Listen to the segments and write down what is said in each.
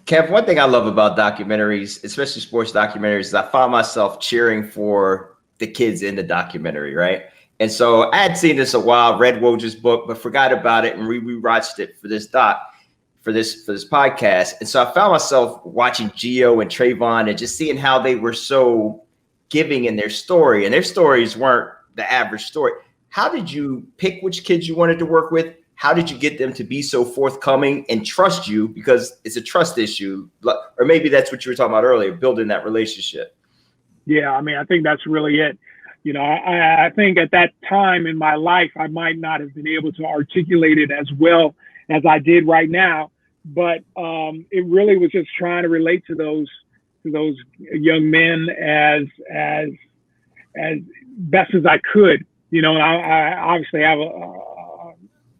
Kev, one thing I love about documentaries, especially sports documentaries, is I find myself cheering for the kids in the documentary, right? And so I had seen this a while, read Woj's book, but forgot about it and rewatched it for this podcast. And so I found myself watching Gio and Trayvon and just seeing how they were so giving in their story, and their stories weren't the average story. How did you pick which kids you wanted to work with? How did you get them to be so forthcoming and trust you? Because it's a trust issue, or maybe that's what you were talking about earlier, building that relationship. Yeah, I mean, I think that's really it. You know, I think at that time in my life, I might not have been able to articulate it as well as I did right now. But it really was just trying to relate to those young men as best as I could. You know, and I obviously have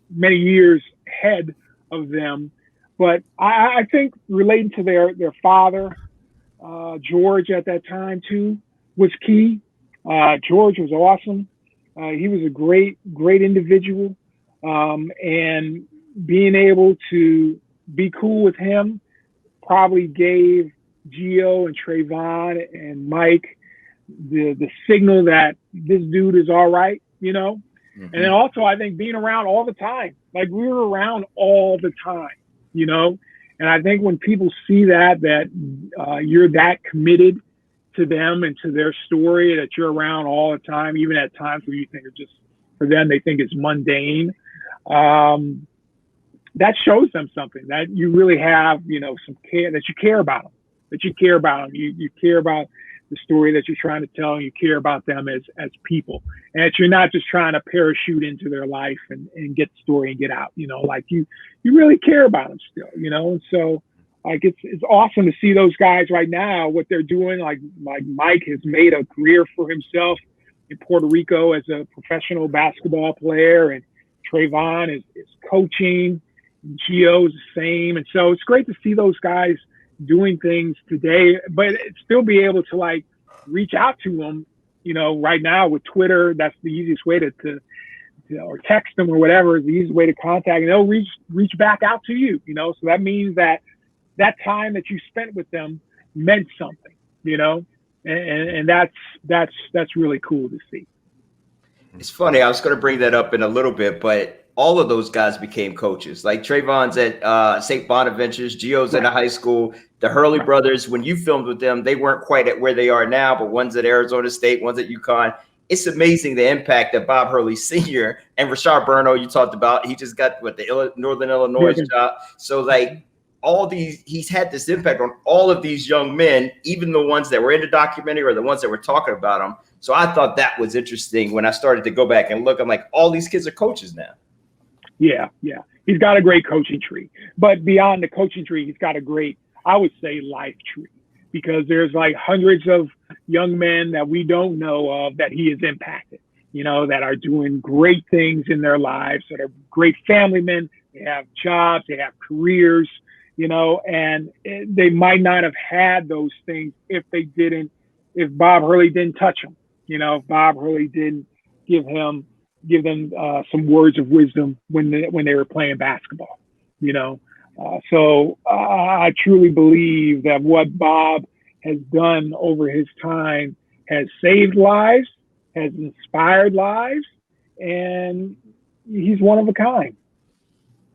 many years ahead of them, but I think relating to their father, George, at that time too, was key. George was awesome. He was a great individual, and being able to be cool with him probably gave Gio and Trayvon and Mike the signal that this dude is all right, you know. Mm-hmm. And then also, I think being around all the time, like we were around all the time, you know. And I think when people see that you're that committed to them and to their story, that you're around all the time, even at times where you think it's just, for them, they think it's mundane, that shows them something, that you really have, you know, some care, that you care about them, you care about the story that you're trying to tell, and you care about them as people, and that you're not just trying to parachute into their life and get the story and get out, you know, like you really care about them still, you know. And so like it's awesome to see those guys right now, what they're doing. Like Mike has made a career for himself in Puerto Rico as a professional basketball player, and Trayvon is coaching, and Gio's the same. And so it's great to see those guys doing things today, but still be able to like reach out to them, you know. Right now with Twitter, that's the easiest way to or text them or whatever is the easiest way to contact, and they'll reach back out to you, you know. So that means that time that you spent with them meant something, you know, and that's really cool to see. It's funny, I was going to bring that up in a little bit, but all of those guys became coaches. Like Trayvon's at St. Bonaventure's, Gio's in a high school. The Hurley brothers, when you filmed with them, they weren't quite at where they are now, but one's at Arizona State, one's at UConn. It's amazing the impact that Bob Hurley Sr. and Rashard Berno, you talked about, he just got the Northern Illinois job. So like he's had this impact on all of these young men, even the ones that were in the documentary or the ones that were talking about him. So I thought that was interesting when I started to go back and look. I'm like, all these kids are coaches now. Yeah. He's got a great coaching tree. But beyond the coaching tree, he's got a great, I would say, life tree, because there's like hundreds of young men that we don't know of that he has impacted, you know, that are doing great things in their lives, that are great family men. They have jobs, they have careers, you know, and they might not have had those things if Bob Hurley didn't touch them, you know, if Bob Hurley didn't give them some words of wisdom when they were playing basketball, you know. So I truly believe that what Bob has done over his time has saved lives, has inspired lives, and he's one of a kind.